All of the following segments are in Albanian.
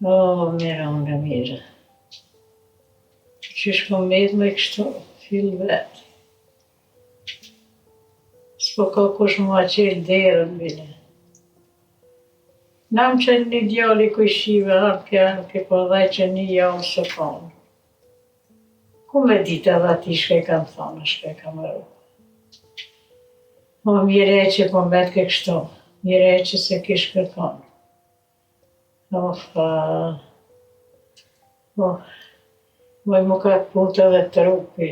O, mira nga mira. Qysh kom met me kështu, fill vet. S'po ka kush mua qel derën bile. Nam që një djali kuj shive, arke, po dhaj që një javë së konë. Ku me ditë edhe ati shke kam thonë, shke kam rru. O, mire që po mbet ke kështu, mire që se kish kërkon. Moj mu ka putë edhe trupi.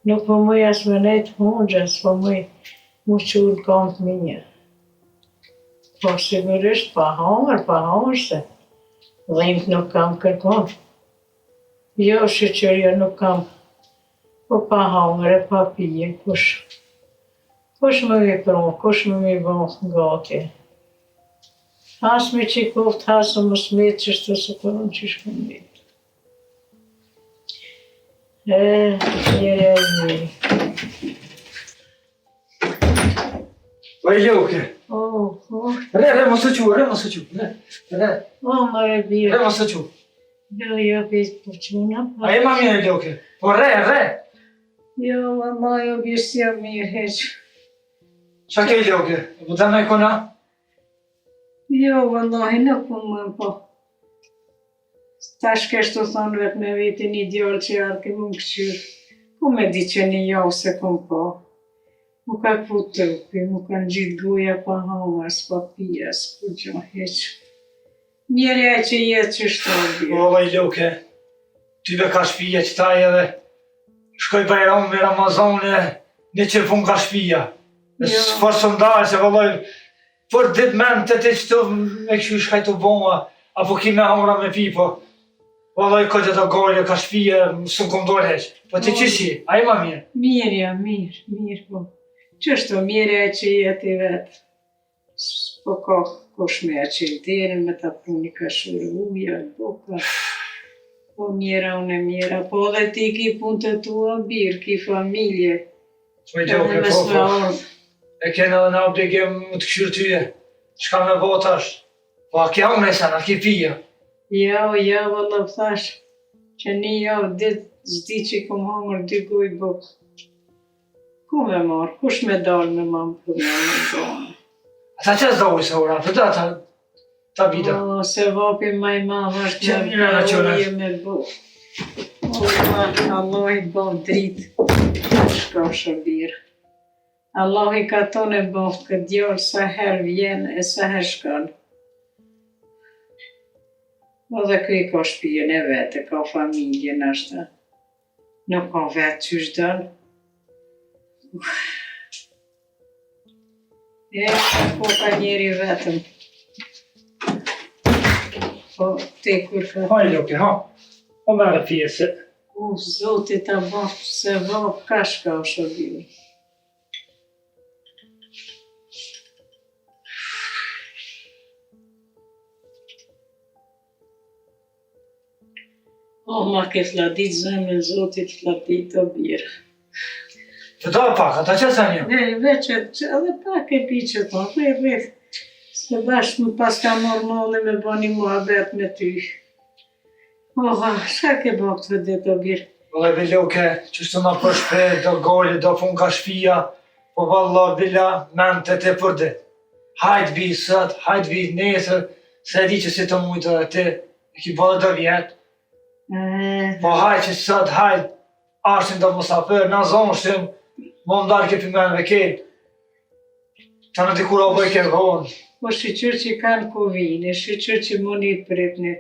Nuk po muj as me nejt hunxës, po muj mu qullë kom të minjë. Po sigurisht pa hongër se dhimt nuk kam kërkon. Jo, shqyqërjo nuk kam, po pa hongër e pa pije, kush me mi pru, kush me mi bo gati. Has me qikoft, hasë më smet qështu se përën që shkëm dit. Njëre e njëri. Vaj Ljoke. Re, mos të qu, re. O, mare bia. Re, mos të qu. Jo, pis për quna. A e ma mirë Ljoke. Po re. Jo, mama, jo bjes jam mirë heq. Qa ke Ljoke? Po të me kona? Jo, vallahi, nuk po më po. Tash keshtu thonë vetë me veti një djallë që arke më këqyrë. Ku me di që një javë se kom po. Mu ka put trupi, mu kanë gjitë goja pa hangër, s'pa pija, s'ku gjo heq. Mjerja që jetë që shtabje. O, vaj Ljoke. Tyve ka shpija që taj edhe shkoj bajram me Ramazane, një që pun ka shpija. S'for sondaj se vallaj, për dit men të ti qëtu me këshu shkajtu bonga, apo ki me hamra me pi, po vallaj këtë të gojle ka shpija, s'u kom dojnë heq. Po ti qësi, a i ma mirë? Mirja, mirë po. Qështu mirja që jetë i vetë. Po ka kush me qelë derën, me ta puni ka shurë uja, boka. Po mira, unë e mira, po dhe ti ki pun të tua birë, ki familje. Po i Ljoke, po. E kena dhe në obligim të këshyrë tyje, shka me votash. Po a kja unë e sen, a ki pija? Ja, valla thash, që një javë ditë zdi që kom hangër 2 goj bukë. Ku me marë, kush me dalë me mamë për me gojnë? Ata që s'dojë se ura, për ta bida? O, se vapi maj mamë është me me bukë. O, Allah i bon dritë, shka shërbirë. Allah i ka tonë e bëhë këtë djallë sa herë vjen e sa herë shkon. O dhe këj ka shpijen e vete, ka familje nështë. Nuk ka vetë që shdojnë. Po ka njeri vetëm. Po, te kur ka... Ha, Ljoke, ha. Po mërë pjesë. U, zotit ta bëhë se vapë ka shka o shërbirë. O, ma ke fladit zemën, zotit fladit o birë. Të do pak, ata që sa një? Veqet, edhe pak e pi që to, rrë. Se bashkë më pas ka morë molli me bani muhabet me ty. Oha, shka ke bo këtë ditë o birë? Vëllaj Ljoke, qështu ma për shpet, do gojle, do fun ka shpia, po valla bila mente te për dit. Hajt vi sët, hajt vi nesër, se di që si të mujtë dhe ti, e ki bëllë do vjetë. Po hajt që sët, hajt, ashtin do musafër, në zonë shtim, më ndarë ke pimenve ketë. Ta në dikur o bëj ke vonë. Po shqyqyr që kanë kovine, shqyqyr që moni i pritni.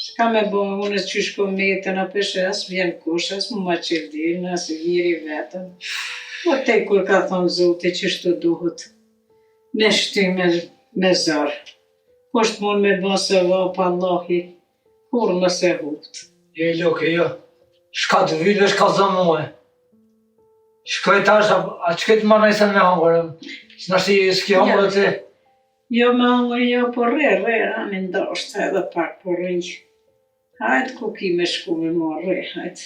Shka me bo, unë që shko metën, a peshe as vjen kush, as mu ma qëldirën, as vjeri vetën. Po te kur ka thonë zote që shtu duhet, me shtyme me zarë. Po shtë mund me bo se vapë Allahi, kur më se huptë. Jo, Ljoke, jo. Shka të vyllë, shka zënë muhe. Shkoj tash, a që këtë ma nëjsen me hangërëm? Së nështë i s'ki hangërë ti? Jo me hangërë, jo, po rrë, anë ndashtë edhe pak po rrë. Hajtë ku ki me shku me marrë, hajtë.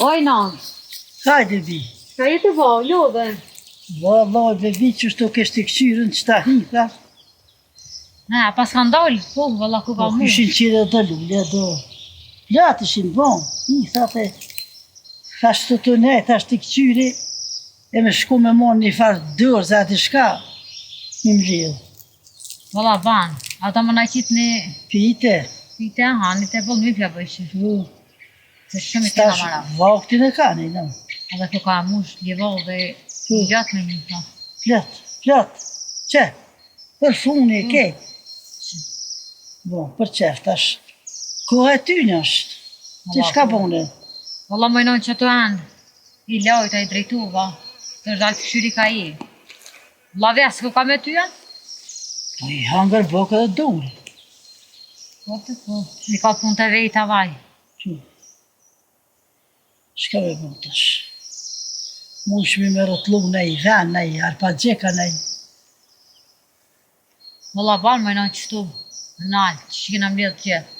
Oj, nan. Hajde vi. Ka jetë va, lodhe. Valla, bebi që shto kështë të këshyrën që ta hitha. Ne, pas ka ndalë, po, valla ku ka Po mu. këshin qire do lullë, do. Platë ishin bon, hithat e thashtë të ne, thashtë të këshyri, e me shku me mon një farë dërë, za të shka, një mrillë. Valla ban, ata më najqit në Pite, pite, hanit e vëllë mi pja bëjshë. u, Se shumë i kena stash mara. vaktin e kanë, no. Edhe ku ka mush, ljevo dhe gjatë me një ta. Plot, që, për funi e ke. Bon, për qef, tash, kohë e ty në është, që shka bone? Valla më nënë që të endë, i lojta, i drejtuva, të është dalë të këshyri ka i. Valla vesë ku ka me ty janë? Po i hangër bokë dhe dure. Po të po, i ka punë të vejta vaj. Që, shka me bon tash? Mushmi me rotlu nej, ven nej, arpa gjeka nej. Valla ban më nënë qëtu, në altë, që kina mbledhë gjithë.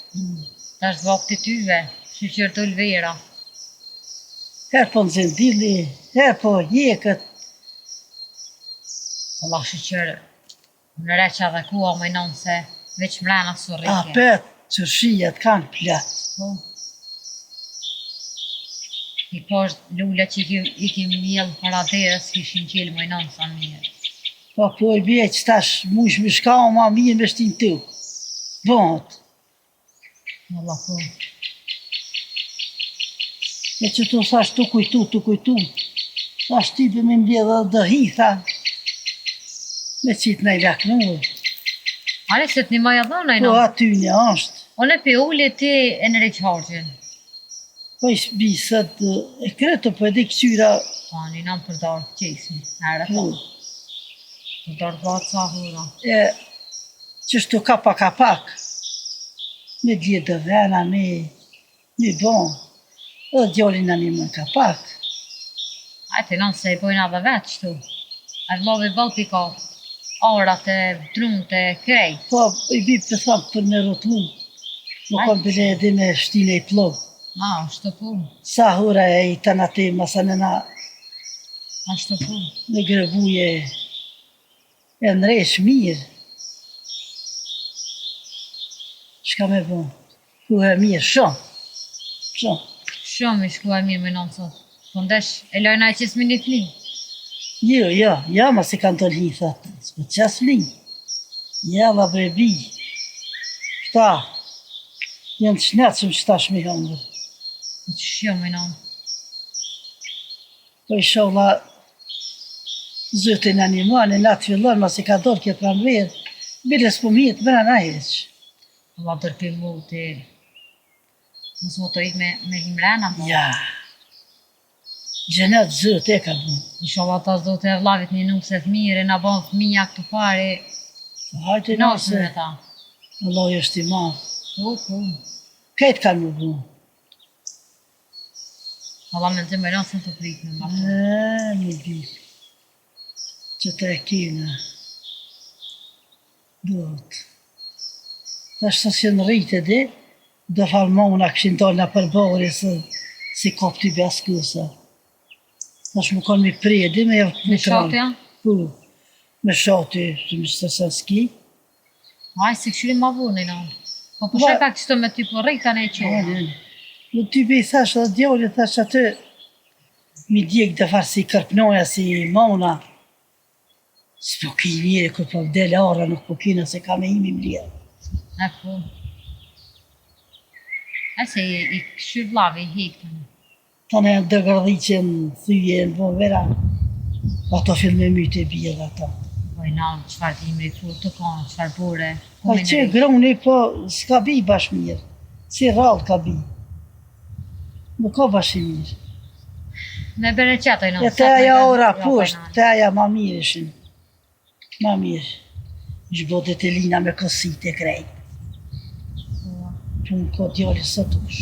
Ta është vakti tyve, që qërë të lvera. Her po në zendili, her po jekët. Valla shqyqërë, në reqa dhe kua më nënë se veç mrena së A rrike. pet, qërshijat kanë plët. Po. I poshtë lulla që i kim mjellë para derës, kishin qelë më nënë sa mirë. Po po i bje që tash mush me shka o ma mirë me shtin të. Bont, Valla po. e që të thash të kujtu. Tash ti për me mbjedhe dhe hitha. Me qitë nej laknurë. Ale se të një maja dhona i Po nënë. aty një është. One pe ule ti e në reqargjën. Po i shbisët e kreto po edhe këqyra. Pa një nënë për darë qesmi. Ere Po, po. Për darë vatë sa hura. e që shtu kapak. Me djetë dhe vena, me bon. Edhe djallin në një më kapak. Ajte nënë se i bojnë adhe vetë qëtu. A vlovi bëllë ka aurat e drunë të krejt. Po i bi për thamë për në rotlu. Më kom për edhe me shtine i plog. Ma, është të punë. Sa hura e i të në te, masa në na është të punë. me grebuje e nresh mirë. Shka me bon? Kuhe mirë, shumë. Shumë i shkua mirë me nënë sot. Po ndesh, e lojna e qesmi një flinë. Jo, ma si kanë të lhithat. S'po qas linë. Ja, la brebi. Këta, janë të shnetëshëm që ta shmi hangër. Po që shumë me nënë. Po i sholla zëtin animane, në atë fillon, ma si ka dorë kjo pranverë, bile s'po mjetë mëra na heq. Allah dërpi mu të mësë më të ikë me himrena. Ja, gjenet zët e ka bu. Inshallah ta zdo të evlavit një nuse të mire, na bon fëmija këtu pare, Hajte nasën nëse, me ta. Allah i është i ma. Po. Kajtë kanë më bu. Allah me nëzim e nasën të prit me ma. Një bi, që të e kina. Dot. Ta shtë si në rritë edhe, dhe farmona këshin dalë në përbori si kopti bjaskusa. Ta shmë konë mi predi me javë Me shatja? Po, me shati, që më shtë sa ski. Aj, si këshyri ma vune i nënë. Po po shaj pak qëto me ty po rejta ne e qenë. Në ty be i thash dhe djali, thash atë, mi djek dhe farë si kërpnoja, si mona. S'po ki njëri, kur po vdele ara, nuk po kina se ka me imi mlirë. E po. E se i këshyr vlavi i hektën. Tane janë dëgërdhiqen, thyje, në bon vera. Ato filme myte e bje dhe ata. Po i nënë, qëfar t'imri, kur të kanë, qëfar bore. A që groni po s'ka bi bash mirë. Si rrallë ka bi. Nuk ka bash i mirë. Me bere qëto i nënë. E të aja ora poshtë, të aja ma mirë ishin. Ma mirë. Zhbodet e lina me kosit e krejt. Punë ko djali së tush.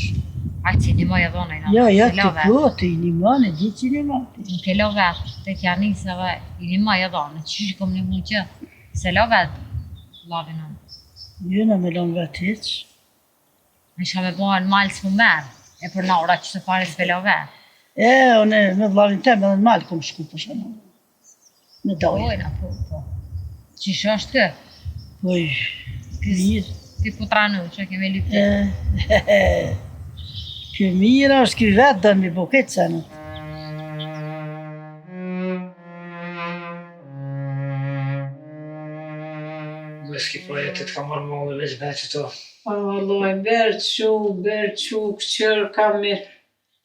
Aj, që një mojë dhona i nënë. Ja, të kote, i një mëne, gjithë që një mëne. Në ke lo vetë, të kja njësëve, i një mojë dhona, që që kom një mund që, se lo vetë, lavi nënë. Jëna me lënë vetë heq. Në shka me bojnë malë s'po merë, e për naura që të pare s'pe lo vetë. Unë me vllarin tem edhe në malë kom shku për shembull. Me dojë. Ojna, po. Qish është kë? Poj, mirë. Ti po tranu që kemi lypë. Ky mirë është, ky vetë dënë mi po këtë senë. Dhe s'ki po jetë të ka marrë mollë veç beqë to. Vallaj, berçu, këqër kam mirë.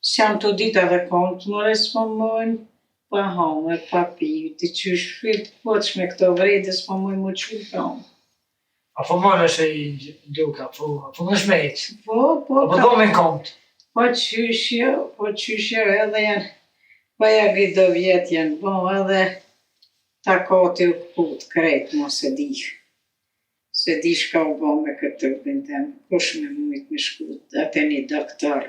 S'jam të dita dhe kom të more s'po mojnë, pa hangër, pa pi, të qysh filt poq me këto vrede s'po mojnë mu qyll kam. Apo më nëse i duka, apo në shmejt. Po, Apo do me në komt. po qysh jo, edhe janë, pa ja do vjetë janë bo, edhe takoti u këput krejt, mos e di. Se di shka u bo me këtë trupin tem, kush me mujt me shku, atë një doktor,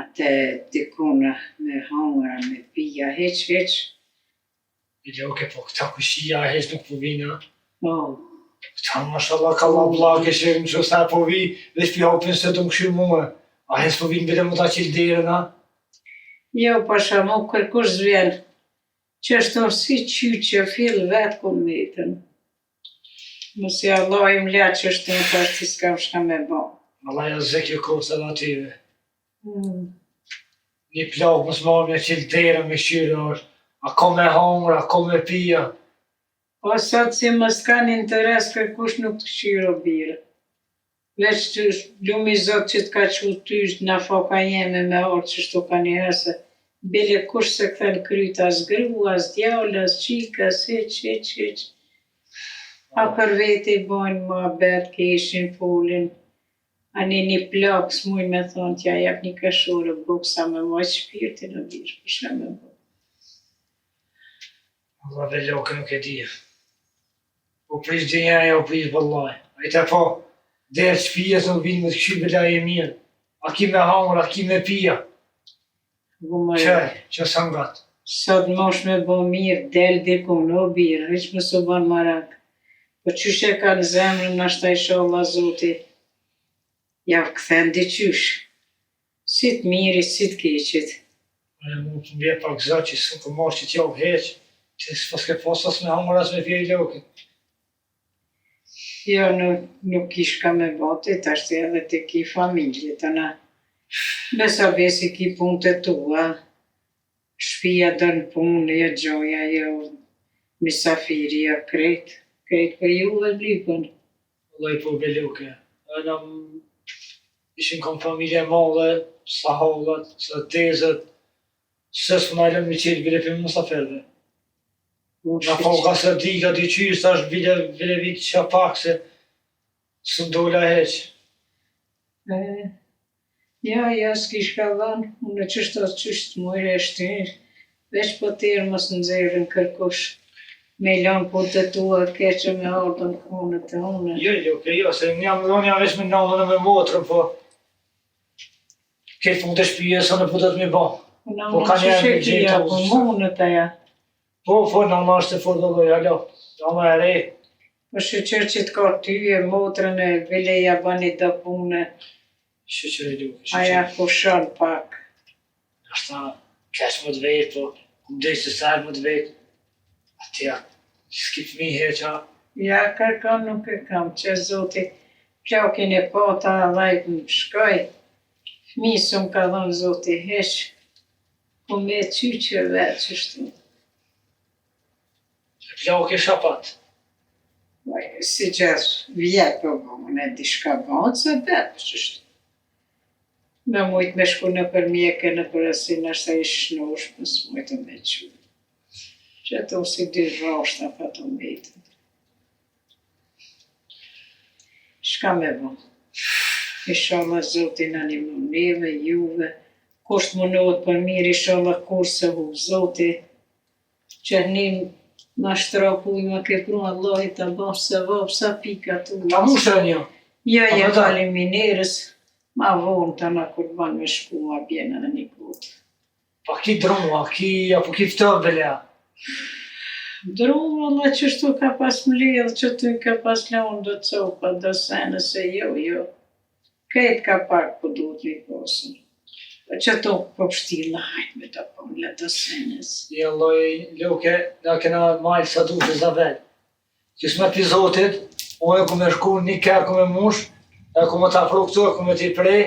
atë dikuna me hangra, me pija, heq. I loke, po këta kushia heq nuk po vina. Po, Këta mashallah ka la blake që më që sa po vi, veç pi hopin se të më këshirë muë. A hes po vinë bile më ta qilë derën, a? jo pasha mu kërkush zvjen, që është si qyqë, fill vetë ku metën. Mësi Allah im la që është në tash që s'kam shka me bo. Allah ja zekjo kosë edhe atyve. Një plakë mësë marrë me qilë derën me shqyrë është. A ko me hangra, a ko me pija. O sot si mës kanë interes kërkush nuk të shiro birë. Veç të lumi zot që t'ka qu tysh na foka jeme me orë që shtu ka një herse. Bile kush se këthen kryt as gru, as djallë, as qika, heq. A për vete i bojnë ma bet, keshin, folin. A një plak s'muj me thonë t'ja jep një kashore buksa me moj shpirtin e birë, për shemë e bërë. Allah dhe loke nuk e dhja. U prish djenja, u prish vëllaj. A i te po, derë shpijes nuk vinë më të këshy bila e mirë. A ki me hangra, a ki me pija. Që sa ngatë. Sot mosh me bo mirë, del diku në birë, veç më së banë marak. Po qysh e ka në zemrën, nashta i sholla Zoti, ja këthen diqysh. Si të miri, si të keqit. E mu të mbje pak zot që së më marrë që t'ja u heq, që s'pas ke posas me hangra as me pija i loke. Jo, nuk ish ka me bote, tash të edhe të ki familje të na. Besa besi ki punë të tua, shpia dënë punë, jo gjoja, jo misafiri, jo krejt për juve lypën. Allah i po be loke. E nam ishin kom familje madhe, sa hallat, sa tezët, se s'ma lën mi qelë bile për musaferve. Na foka se dika dy qyrë, sa është bile vitë qa pak se së ndolla heq. Ja, s'kish ka dhanë, unë qështë mujre e shtyrë, veç po tërë mos nëzirën kërkush, me lanë punë të tua, keqë me ardhën punët të une. Jo, se unë jam veç me nanën e me motrën, po këtë punë të shpije, sa në po të të mi ba. Po ka një e gjitha, po munët aja. Po, nanën është e fort dojë, alo, nanën e re. Po shqyqër që t'ka ty e motrën e vileja bani të punë, Shqyqër e duke, aja po shanë pak. Ashta keq më të vetë, po më dhejtë se sajtë më të vetë. Atja, s'ki fëmi heqa. Ja, kërkon nuk e kam, që Zoti plakin e pata dhajt në shkoj. Fmi s'm ka dhënë Zoti heq, po me qyqe vetë qështu. Plak e shapat. Si gjithë vjetë po bëmë, ne di shka bënë, se vetë qështu. Me mujtë me shku në për mjeke, në për asin, ashtë a i shnosh, mës mujtë me qu. Që ato si dy rrashta pa të mbetën. Shka me bënë? Inshallah Zotin animon neve, juve, kusht mundohet për mirë, inshallah kur se hu Zoti, që nim na shtrapuj ma ke pru Allah i të bash se vab, sa pika tu. Ta mushë e një. Jo, faleminerës, ma vonë të na kur ban me shku ma bjena në një kotë. Pa ki druma, apo ki ftën velja. Druma, Allah qështu ka pas mledhë, që ty ka pas laun do copa, do sene se jo. Këtë ka pak po duhet një posën. Po që to po pështilla, hajt me të po në të senës. I Allah luke, na kena majtë sa du të zavel. Qismet i Zotit, unë ku me shku një kërë ku me mush, e ku me të afru këtu, e ku me t'i prej,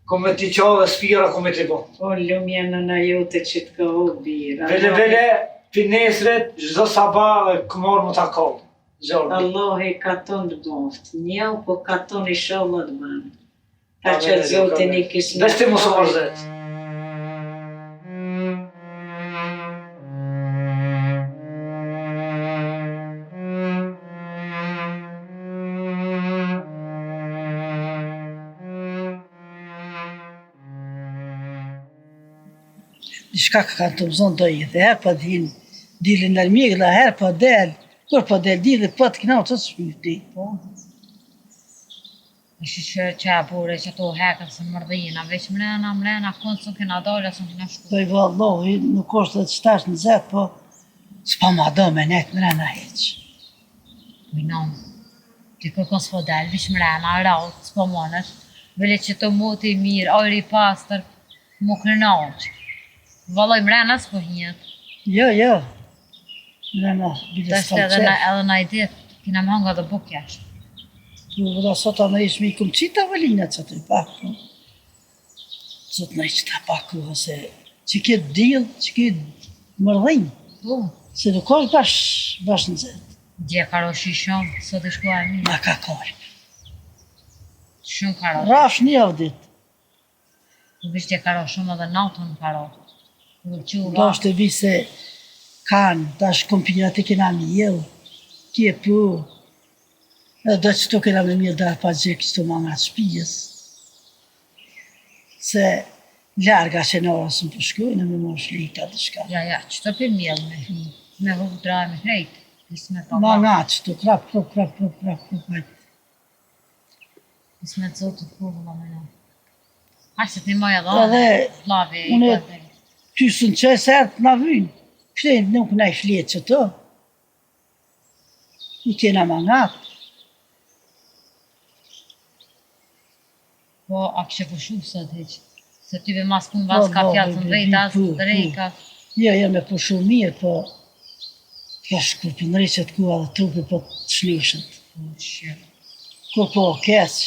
ku me t'i qave spira, ku me t'i bo. O lumja në na jote që të ka o bira. Vele, pinesret, gjdo sabah, ku morë më t'a kohë. Gjorë. Allah e ka tonë të boft, një po ka tonë i shallat banë. Ta që Zotin i kismet. Vesh ti mos o vërzet. Diçka ka të mëzon do jetë, herë pa dilin në mirë, herë pa del, kur pa del dili, pa të knau të shpyti. Po. Është që e bure që ato hekën se mërdhina, veç mrena, kënë së kena dole, së kena shku. Do i vallohi, nuk është dhe të shtash në zetë, po s'pa ma do me netë mrena heq. Minon, ti kërkon s'po del, veç mrena, raut, s'po monësh, vele që të moti mirë, ajri i pastër, mu kërnaq. Valloj mrena s'po hinjet. Jo, mrena, Të bile është s'kam edhe qef. na i ditë, kina më hanga dhe bukjash. Tu vëda sot anë ishme i këmë qita vëllina që të i pak, po. Sot në i qita pak, ose që këtë dilë, që këtë mërdhinj, Po, se nuk është bash në zetë. dje karo shishon, sot i shkuar mirë. Ma ka korë. Shumë karo. Rash një avdit, Vish dje karo shumë edhe natën karo. do Quva, është të vi se kanë, dash kompinjat e kena mjell, kje pu, edhe që to kena me mjell darë pa gjë kështu ma nga shpijës. Se larga që në orës më përshkujnë, me më shlita dhe shka. ja, që të për mjell me hudra me krejt. Isme të Ma nga që to, krap, Isme të zotë të kurvë me në. Hashtë të një moj edhe Edhe, lavi i une- këtë. ty së në qesë ertë na vynë, kështu nuk na i fletë që to. I kena ma nga, Po, a kështë pushu sot heq. Se ty be mas kun vas ka fjallë të drejtas, drejka. jo me pushu mirë, po ka shku për nëri që të kua dhe trupi po të shlishët. Kur po kesh.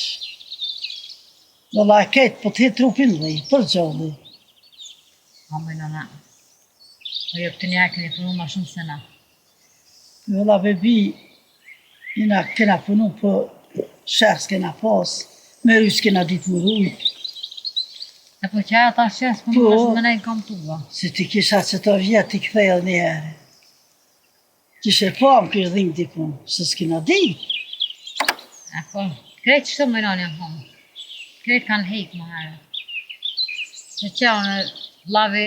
Dhe la e ketë po të hitë trupin dhe i, për gjalli. A më në na. Po jo këtë një e këni punu ma shumë se na. Dhe la bebi, jina kena punu për shërës kena pas, me rysë kena ditë më rujtë. E po që ata shes punu Po. ma shumë me ne i kam tua. Si ti kisha që të vjetë ti këthej edhe një herë. Kishe po më kërë dhimë dikun, se s'kina di. E po, krejt që të më nënë janë honë. Krejt kanë hejkë më herë. Se që unë lavi,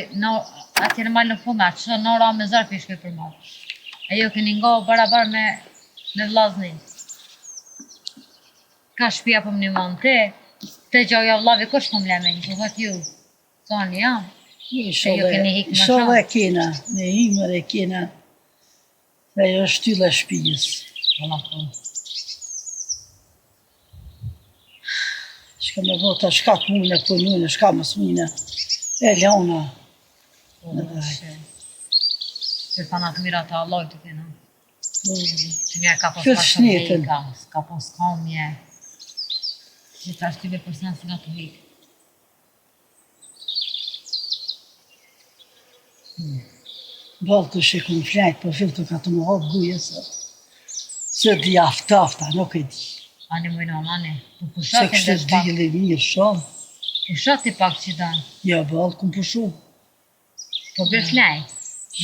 atje në malë në funda, që në ora me zërë pishkoj për malë. E jo keni nga barabar me vlaznin. Ka shpia për më një mënë te gjoja vlavi kush për më lemen, që vët ju. Thonë jam. jo keni hikë më Sholle shumë. e kena, me himër e kena, dhe jo shtylla shpijës. Valla po. Shka me vota, shka të mujnë, punujnë, shka më smujnë, e leona. Që fanat mira të Allah të kena. Që një ka pos Këtë pashën shnetën. hejka, s'ka pos kamje. Që ta shtyve përsen si nga të hejka. Balë të shikun flajt, po fillë të ka të më hapë guje sot. Se di aftafta, nuk e di. Ani mujnë ani. Po Se pushat e kështë dhe shpak. dili mirë shumë. Pushat i pak që danë. Ja, balë, kum pushu. Po bërë flej.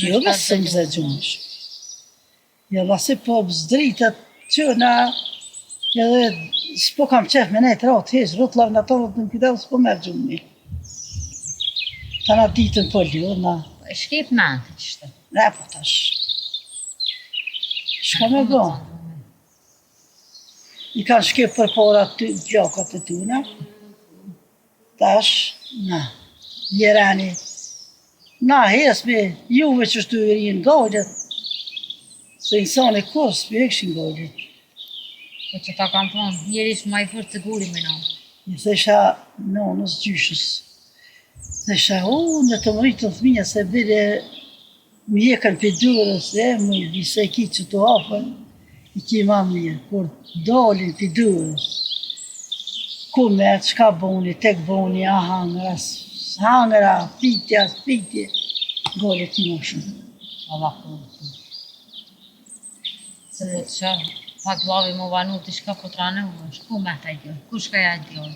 Jo dhe se më zë gjumësh. Ja, la se po bëzdritët që na, edhe s'po kam qef me nejtë ratë hesh, rëtë lavë në torët në këtë s'po merë gjumëni. Ta na ditën po ljo, na, Shkip mentë që shtë. ne po tash. Shka me bo? I kanë shkip për pora të gjokat e tuna. Tash, na, jerani. Na, hesme, juve që shtu i rinë gojlet. Se insani kurs, për e këshin gojlet. Po që ta kam thonë, njeri ishë ma i fërë të guri me në. Një thesha nonës gjyshës. Thesha, në të mërit të thminja se bile më jekën për durës, më i vise e ki që të hapën, i ki ma mirë, kur dalin për durës, ku me atë shka boni, tek boni, a hangra, pitje, gole ti më shumë. Allah kurë. Se do të shë, pak glavi më vanu të shka po të rane u, shku me të gjë, ku shka ja gjë,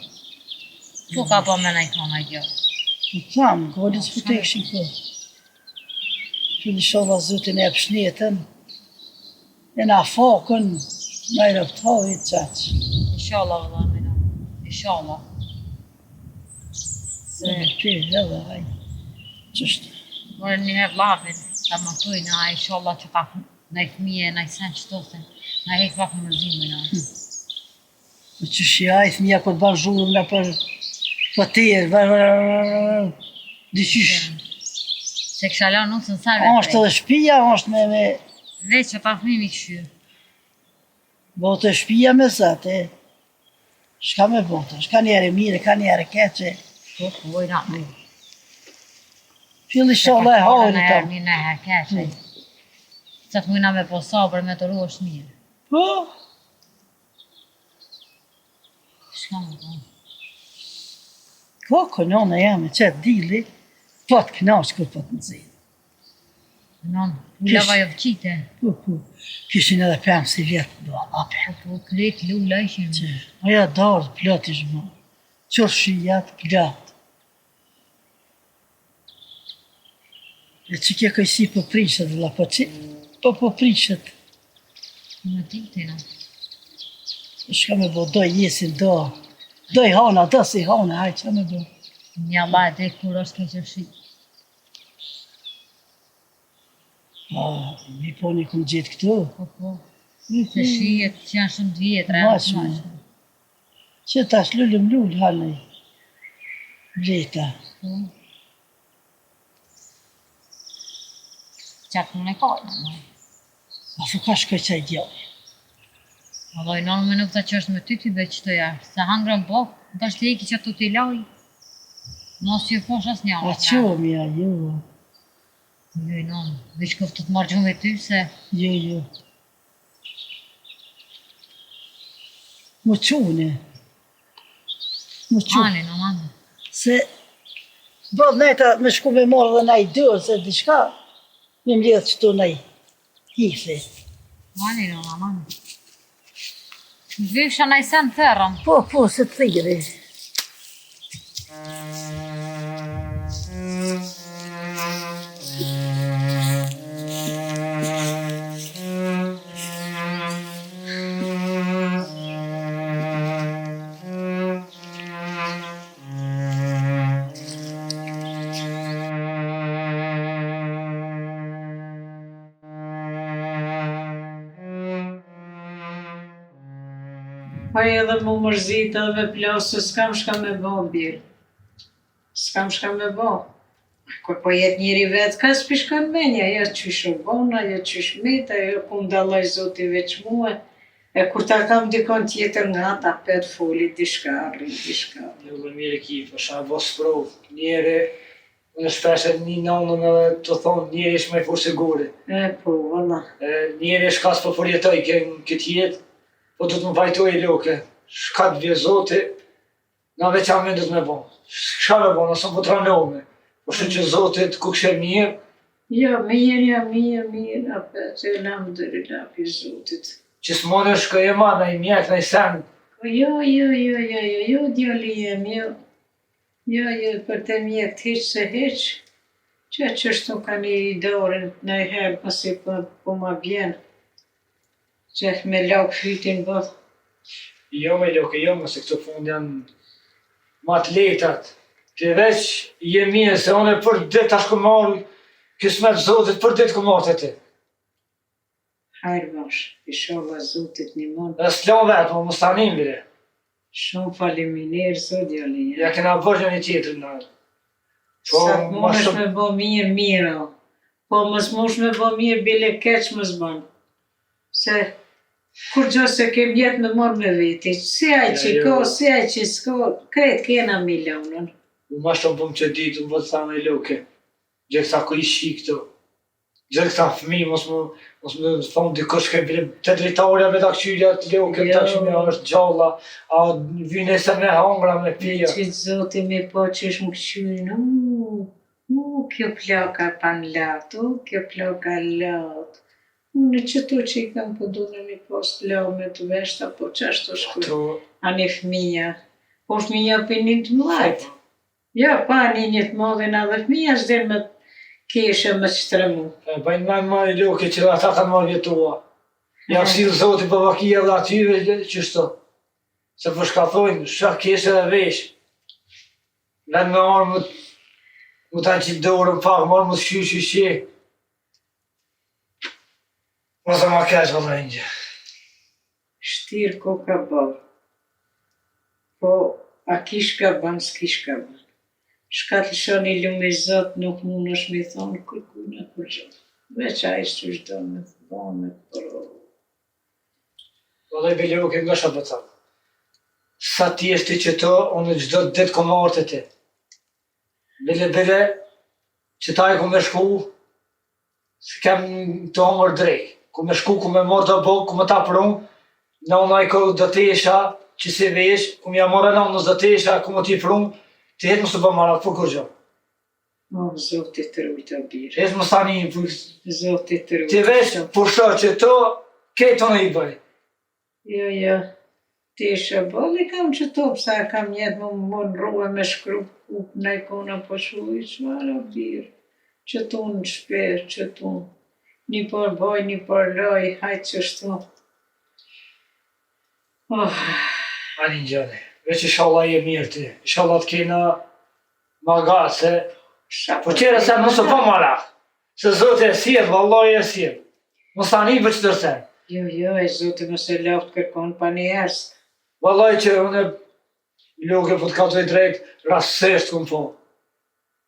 ku ka po me najtona gjë. Po thamë, gole të të ekshin po. Që në sholla zotin e pëshnetën, e na fakën, na i rëptohi qaqë. Inshallah, vëlla, mina, inshallah. Se, Që edhe, haj, qështë. mërë një herë lavin, ta më tuj, na inshallah që pak në i fëmije, në i sen që tose, na hek pak mërzime, na. Po që shia i thëmija këtë banë zhurë nga për tërë, diqysh. Se kësha la nusën sarve Ashtë edhe shpia, ashtë me veç që pa fëmimi këshy. botë shpia me zate. Shka me botë, shka njerë mire, ka njerë keqe. Po, vojna me. Filli sholla e hajri Në ta. herë, një në herë, keqe. Se të mujna me po sabër, me të ru është mirë. Po, Shka më po? ko kënona jam e qëtë dili, po të knaqë kërë po të më zinë. Non, ulava jo vqite. Po, kishin edhe 5 vjetë do, ape. Po, klet lula ishin. Aja darë plët ishë më. Qërë shijat plët. E që kje këjsi po prishet, la po që, po prishet. Në ti të në. Shka me bo, doj jesin, doj hana, do si hana, haj, që me bo. Një Allah e dhe kur është keqër shi. Mi po një këmë gjithë këtu. Po. Se shijet që janë shumë të vjetra. Mashme. Që tash lullëm lullë hanej. Bleta. Po. Qatë më në kajnë. A fu ka shkoj qaj djallë. Alloj, në minuta që është me ty t'i veç të jashtë. Se hangrën po, në është leki që të t'i laj. Mos që fosh as një. A qomi, a jo. Jo, non, veç këftë të marrë gjumë e ty se... Jo. Më qune. Ani, në manë. Se, bëllë nejta me shku me morë dhe nej dërë, se di shka, me mledhë që tu nej hithi. Ani, në manë. Vysha në i sen ferëm. Po, se të thiri. Pa edhe mu mërzit edhe me plasë, s'kam shka me bo birë. S'kam shka me bo. Kur po jetë njëri vetë, ka s'pishkon menja, ja qysh u bona, ja qysh meta, ja ku ndallaj zoti veç muhe. E kur ta kam dikon tjetër nga ta pet foli, dishka, arri, dishka. Një më mirë ki, për shka vos sprovë. Njeri, në shpeshe një nanën edhe të thonë njeri ishme për siguri. Po, valla. Njeri shka s'po përjetoj këtë jetë, po du të më pajtoj e loke. Shka të vje zoti, na veç amin du të me bo. Shka me bo, nësë më të ranome. Po shë që zotit ku kështë mirë, Ja, mirë, apet, elhamdulillah, për zotit. që s'mone shka e ma, në i mjek, në i sen. Jo, djali jem, jo. Jo, për të mjek të heq se heq. Që qështu ka një dorën në i herë pasi po ma vjen. Që me lauk fytin bët. Jo me loke, jo me se këto fund janë ma të letat. Të veç je mirë se one për dit ashtë ku marru, kismet zotit për dit ku marru të ti. Hajrë bash, inshallah zotit një mund. Dhe s'lan vetë, më stanim bile. Shumë faleminderit zot djali jem. Ja kena bërgjë një tjetër në. Po, Sa të ma mosh shumë, me bo mirë. Po mos mosh me bo mirë, bile keq mos ban. Se kur gjo se kem jetë me morë me veti. Si aj që Ja, ko, jo. si aj që s'ko, kretë kena milionën. U ma shumë po më që ditë, më vëtë thane i loke. Gjë kësa ku i shi këto. Gjë kësa fëmi, mos më thonë dikush ke bile të dritarja me ta këshyrja të loke, Jo. ta shumë është gjalla, a vyne se me hangra me pija. Që zoti me po që është më këshyrin, kjo plaka pan latë, kjo plaka latë. Unë që tu që i kam po dune mi pas lau me të veshta, po që ashtu shku. Ato, Ani fëmija, po fëmija për një të mlajtë. Ja, pa një të madhe na dhe fëmija s'den me keshe me shtremu. bajnë me marrë i loke që ata kanë marrë vjetua. Ja silë zoti për vakia dhe atyve qështu. Se për shkathojnë, shak keshe dhe vesh. Ven me arë më ta qitë dorën pak, marë më të shqy. Mos e ma keq vëllai një. Shtirë ko ka bërë. Po, a kish ka banë, s'kish ka banë. Shka të lëshon i lume i Zot nuk mund është mi thonë kërkuna për gjë. Veç a ishtë që shdo me të thonë, me të përro. Vëllai bile uke nga shë bëta. Sa ti është ti që to, unë gjdo ditë kom artë ti. Bile, që ta i ku me shku, se kem të omër drej. Ku me shku, ku me morë të bok, ku me ta prun, në unë a i ku do t'esha, që si vesh, ku me ja morë në unë do t'esha, ku me t'i prun, ti hetë më së për marat, për kur gjë. O, Zotit të rujtë a birë. Hetë më stani, Zotit të rujtë. ti vesh, për shë që to, kejtë unë i bëj. Jo, ti ishe bëllë i kam që to, pësa kam jetë më nruë me shkru, në ikona po shuj, qëmara birë. Që tu në shperë, që tu. Një për boj, një për loj, hajtë që shtu. Oh, Ani gjëni, veç inshallah je mirë ti, inshallah t'kena magat, se po qere se mësë po marak, se Zotë e sjell, vallahi e sjell. Mos tani veç tërsen. Jo, e Zotë mëse laft kërkon pa një ers. Vallahi që unë loke po t'ka të drejt, rastësisht ku më po.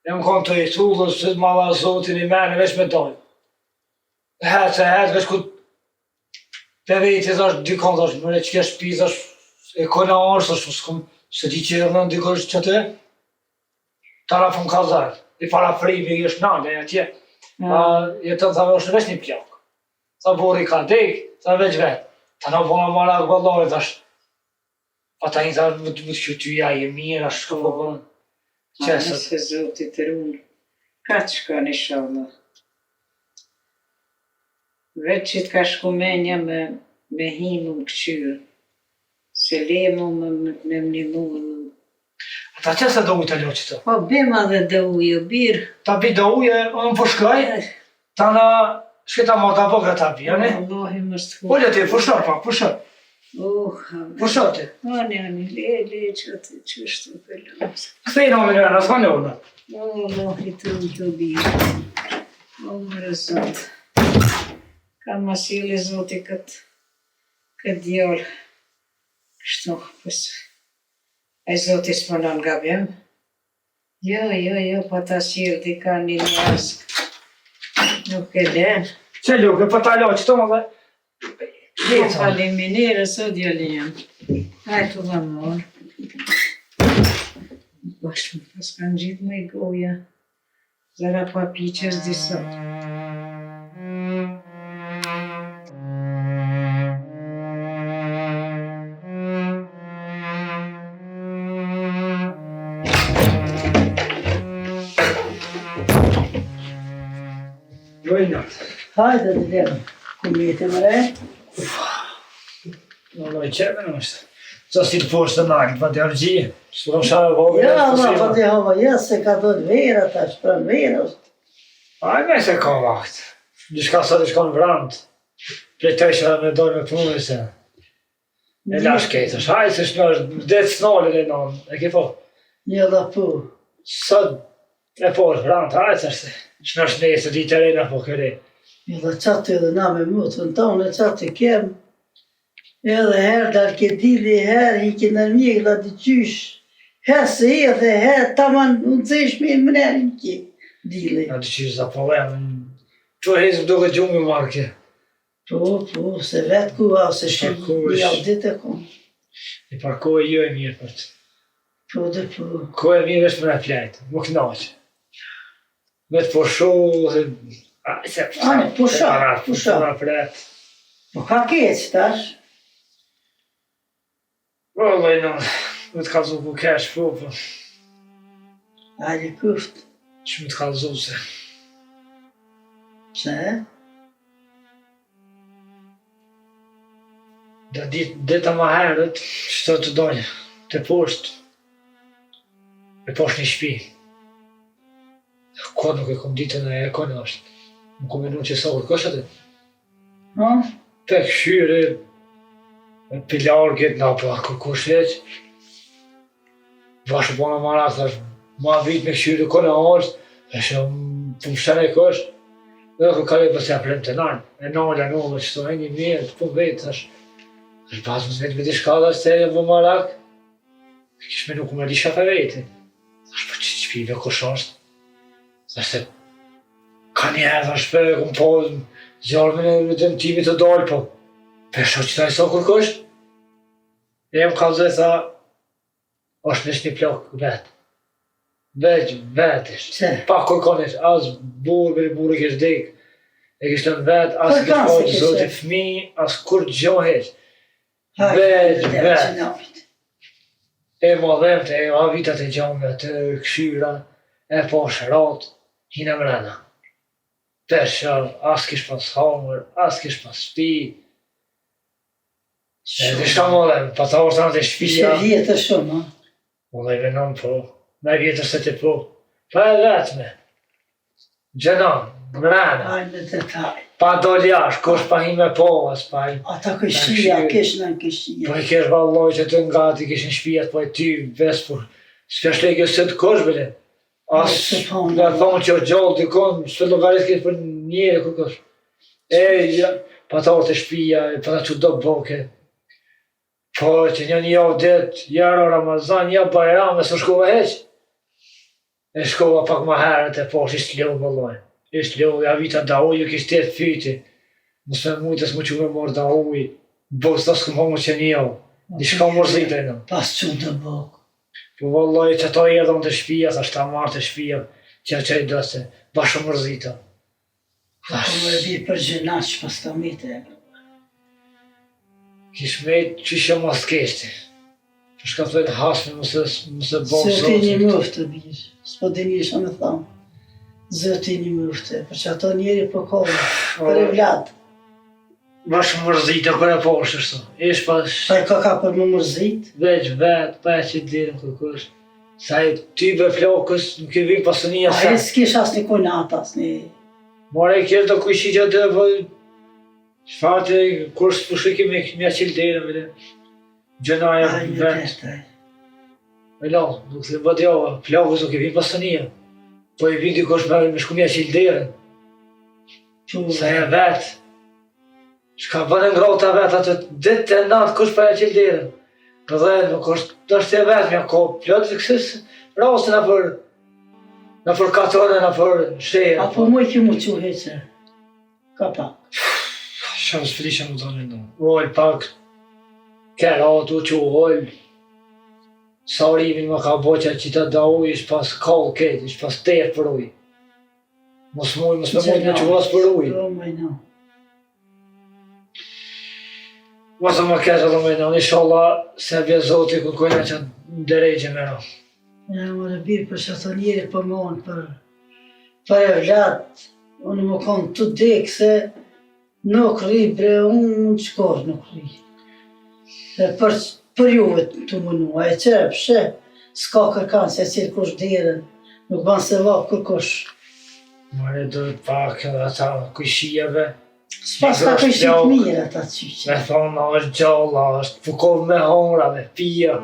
E më konë të i tullës, se malla Zotin i mene, veç me dojnë. Hetë, veç ku të veti thash, dykon thash, mëre që kje shpi, thash, e kona orë, thash, se ti që rënën dykon që të, tarafun ka zarë, i para frimi i është nane, atje. Jetën tha është veç një plak. Tha bori ka dek, tha veç vetë. Ta në pona marak vëllore, thash. Pa ta një tha, më të shkytyja i mirë, ashtë shko po bënë. Qesët. Nëse Zotit të runë, ka të shka një shala. Veç që t'ka shku menja me himu më këqyrë. Se lemu me mnimu. Ata qesë do ujtë alo qëto? Po bima dhe dhe ujë, birë. Ta bi do uje, unë po shkaj, ta në shketa ma ta bëgre ta bi, jane? Allahi më stë Polja ti, pushto pak, pushto. Pushto ti. Ani, le që të qështu për lëmës. Këthej në më njërë, nësë ma në urnë. Allahi të ujtë o birë. O më rëzot. Ka masili Zoti këtë djallë. Kështu, pësë. E Zoti s'pënon nga bjem? Jo, pa ta shirë di ka një njësk. Nuk e den. Që luke, po ta lo qëto më dhe? Po faleminere, së djallë jam. Hajtë u dhe morë. Bashkë, pas kanë gjitë me i goja. Zara pa piqës disot. Hajde të lirë, ku mjetë më re? Valla i qeme në është. Qa si të poshtë të nalë, pa të argji, që të shave vogë. Ja, Allah, pa të hova, ja, se ka do të vera, ta shpran vera është. Aj me se ka vakt. Dishka sa të shkon vrant. Pletësha me dojnë me punë se. E lash ketësh, haj se shme është detë snallën e nonë, e ke po? Ja, da po. Sot e po është vrant, haj se shme është nesë, di të rejna po kërë. Ja, da qatë edhe na me mutën tonë, e qatë kem. Edhe herë dalë ke dili, herë i ke nërmjek, da të qysh. Herë se edhe, herë taman unë cesh me mënerin ke dili. Në të qysh za po lemë. Që hezëm duke gjungë marke. Po, se vetë ku, se shumë Parku është. një audit e kom. I parku e jo e mirë për të. Po dhe po. Ko e mirë është me në plejtë, më knaqë. Me të poshu, dhe... Ane, pusha. Po ka keq tash. Vëllaj, në, me të kalzu ku kesh, po. Ajde kuft. Që me të kalzu se. Pse? Dhe dita ma herët, që të dojnë, të poshtë. E poshtë një shpi. Ko nuk e kom ditën e kone është. Më kom menu që sa kërkosh atë. Ha? Tek shyre, pilargit, na pa kërkosh heq. Vashë bona marat, thash, ma vit me shyre kone është, dhe që më shënë e kësh. Dhe kërë kare për se aprem të nanë. E nalja nëve që të e një mirë, të pun vetë, thash. Thash pas më zmetë me di shkada që të e vë marak. Kish me nuk më lisha për vete. Thash për që shpive kush është. Thash se ka njerë, thash për e kom po zjarëve në dëmtimit të dalë, po pesho që ta i sa kërkosh. E më kalzë e tha, është nësh një plak vetë. Vetësh. Pse? Pa kërkonesh, as burë kesh dek. E kish të në vetë, as kish pojtë zote fmi, as kur gjohesh. Vetë. E ma dhemte, e ma vitat e gjome, të këshyra, e pa shërat, hina mrena. Pesha, as kish pas hamër, as kish pas spi. E dhe shka ma dhem, pa ta orë të shpia. Ishe vjetër shumë, ha? Më dhe i venon po, me vjetër se të po. Pa e vetme. Gjenon, mrena. Ajme detaj. Pa doli jash, kush pa hi me po, as pa hi. Ata këshia, kishën këshia. Po i kesh valloj që të ngati kishin shpijat, po e ty, vespur. S'kesh lejke se të kosh bile. As, nga thonë që o gjallë të konë, s'pe logarit kesh për njere kërkosh. E, ja, pa ta orë të shpija, pa ta që do boke. Po, që një javë det, jaro Ramazan, ja Bajram, e së shkova heq. E shkova pak ma herët e posh, ishtë ljohë valloj. Ishtë ljohë, ja vita da ujë, kishtë tjetë fyti. Mësë me mujtës më që me morë da ujë. Bos të s'këm homë që një javë. Një shka mërzit e në. Pas që të bok. Po valloj që ta edhon të shpia, thasht ta marrë të shpia, që i dëse, bashkë mërzita. Po më e bje për gjenaq pas të mite. Kish me që shë mas t'keshti. Për shka të dojtë hasme, mëse bo Zëti një mëftë bje, s'po dhe një shë me thamë. Zëti një mëftë, për që ato njeri për kohë, për e vladë. Bashkë mërzita kër e poshtë është. Ish pas... Pa e ka për më mërzit. Veç vetë, pa e që të dirëm kërkush. Sa i ty be flokës, nuk i vik pasënia A sa. e s'kish as një kujnat, as një... More i kjerë do kujshi që të po... Shfate, kur së përshiki me mja qilë dirëm, vile. Gjenaja Ajme vetë. E lo, nuk të bëtë java, flokës nuk i vik pasënia. Po i vik dikush me shku mja qilë dirëm. Sa e vetë. Shka bënë ngrota vetë atë ditë të natë kush pa e qilë dirën. Dhe nuk është është e vetë mja ko plotë të kësës rastën në për katone, në për shteja. Apo mu i ki mu që heqe. Ka pak. Shumë s'flisha më tonë në. Ullë pak, keratu që ullë. Sa rimin më ka boqa që të da ujë, ish pas kallë ketë, ish pas tërë për ujë. Mos me mujtë me që vasë për ujë. Mosë më kesh edhe me në, inshallah se bje zoti kërkojnë që në derejgje me në. Ja, më në birë për që të njeri për mënë, për e vladë, unë më konë të dekë se nuk ri bre, unë qëkor nuk ri. Për juve të mënua, e qërë pëshe, s'ka kërkanë se cilë kush derën, nuk banë se va kërkush. Mare do pak edhe ata kujshijeve. S'pas ka kështit mirë ata qyqe. Me thonë, është gjalla, është fukohë me hongra, me pia.